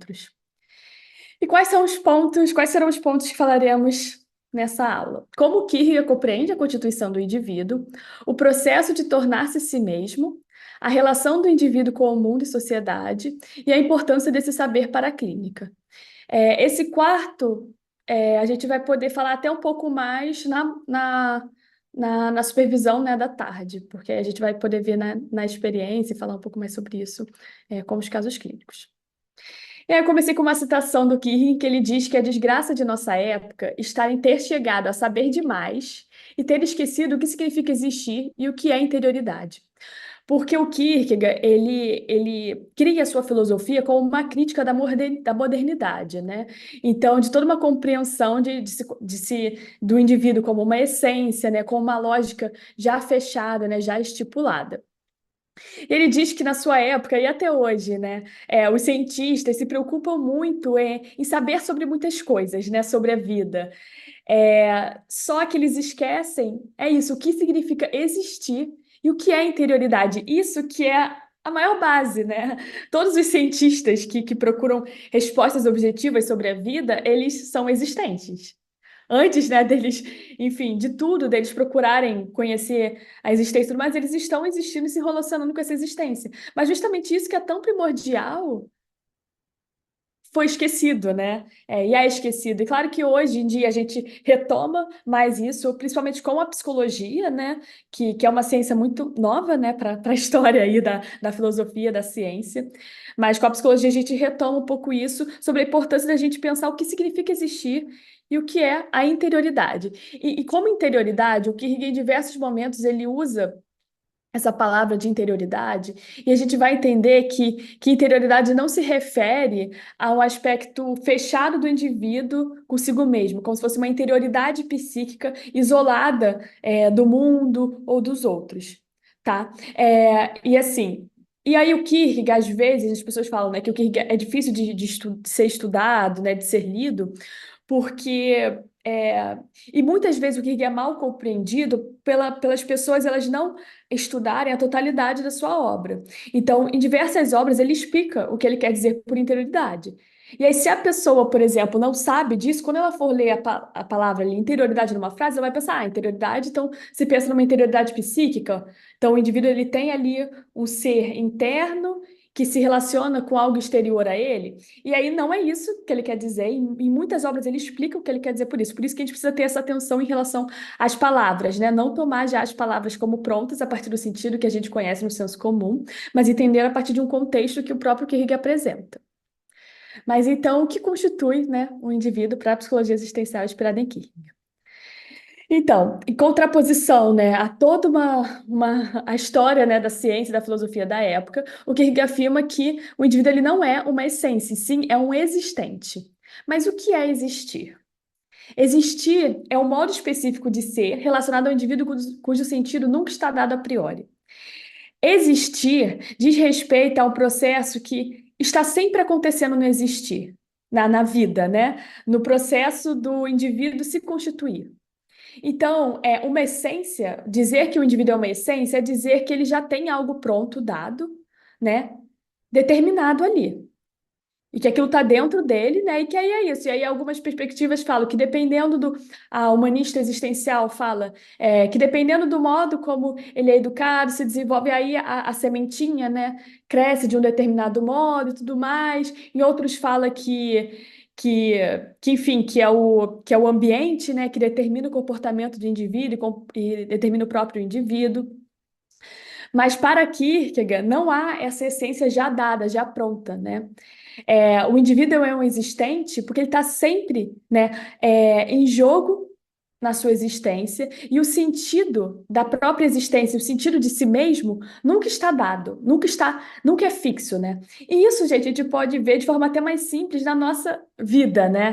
outros. E quais serão os pontos que falaremos nessa aula? Como Kierkegaard compreende a constituição do indivíduo, o processo de tornar-se si mesmo, a relação do indivíduo com o mundo e sociedade e a importância desse saber para a clínica. Esse quarto, a gente vai poder falar até um pouco mais na supervisão, né, da tarde, porque a gente vai poder ver na experiência e falar um pouco mais sobre isso, com os casos clínicos. E aí eu comecei com uma citação do Kierkegaard, que ele diz que a desgraça de nossa época está em ter chegado a saber demais e ter esquecido o que significa existir e o que é interioridade. Porque o Kierkegaard, ele cria a sua filosofia como uma crítica da modernidade, né? Então, de toda uma compreensão do indivíduo como uma essência, né? Com uma lógica já fechada, né? Já estipulada. Ele diz que na sua época e até hoje, né, os cientistas se preocupam muito em saber sobre muitas coisas, né, sobre a vida. Só que eles esquecem, o que significa existir e o que é interioridade. Isso que é a maior base, né? Todos os cientistas que procuram respostas objetivas sobre a vida, eles são existentes. Antes, né, deles, enfim, de tudo, deles procurarem conhecer a existência, e tudo mais, eles estão existindo e se relacionando com essa existência. Mas justamente isso que é tão primordial foi esquecido, né? E é esquecido. E claro que hoje em dia a gente retoma mais isso, principalmente com a psicologia, né? Que é uma ciência muito nova, né, para a história aí da filosofia, da ciência. Mas com a psicologia a gente retoma um pouco isso, sobre a importância da gente pensar o que significa existir e o que é a interioridade. E como interioridade, o Kierkegaard, em diversos momentos, ele usa essa palavra de interioridade, e a gente vai entender que interioridade não se refere ao aspecto fechado do indivíduo consigo mesmo, como se fosse uma interioridade psíquica isolada, do mundo ou dos outros, tá? E assim, e aí o Kierkegaard, às vezes, as pessoas falam, né, que o Kierkegaard é difícil de ser estudado, né, de ser lido, porque e muitas vezes o que é mal compreendido pelas pessoas elas não estudarem a totalidade da sua obra. Então, em diversas obras, ele explica o que ele quer dizer por interioridade. E aí, se a pessoa, por exemplo, não sabe disso, quando ela for ler a palavra ali, interioridade numa frase, ela vai pensar, interioridade, então se pensa numa interioridade psíquica, então o indivíduo ele tem ali um ser interno que se relaciona com algo exterior a ele. E aí não é isso que ele quer dizer. Em muitas obras ele explica o que ele quer dizer por isso. Por isso que a gente precisa ter essa atenção em relação às palavras, né? Não tomar já as palavras como prontas a partir do sentido que a gente conhece no senso comum, mas entender a partir de um contexto que o próprio Kierkegaard apresenta. Mas então, o que constitui, né, um indivíduo para a psicologia existencial inspirada em Kierkegaard? Então, em contraposição, né, a toda a história, né, da ciência e da filosofia da época, o Kierkegaard afirma que o indivíduo ele não é uma essência, sim, é um existente. Mas o que é existir? Existir é um modo específico de ser relacionado ao indivíduo cujo sentido nunca está dado a priori. Existir diz respeito a um processo que está sempre acontecendo no existir, na vida, né? No processo do indivíduo se constituir. Então, uma essência, dizer que o indivíduo é uma essência é dizer que ele já tem algo pronto, dado, né? Determinado ali. E que aquilo está dentro dele, né? E que aí é isso. E aí algumas perspectivas falam que dependendo a humanista existencial fala que dependendo do modo como ele é educado, se desenvolve aí a sementinha, né? Cresce de um determinado modo e tudo mais. Em outros fala que, enfim, que é o ambiente, né? Que determina o comportamento do indivíduo e determina o próprio indivíduo. Mas para Kierkegaard não há essa essência já dada, já pronta, né? O indivíduo é um existente porque ele está sempre, né, em jogo na sua existência e o sentido da própria existência, o sentido de si mesmo, nunca está dado, nunca é fixo, né? E isso, gente, a gente pode ver de forma até mais simples na nossa vida, né?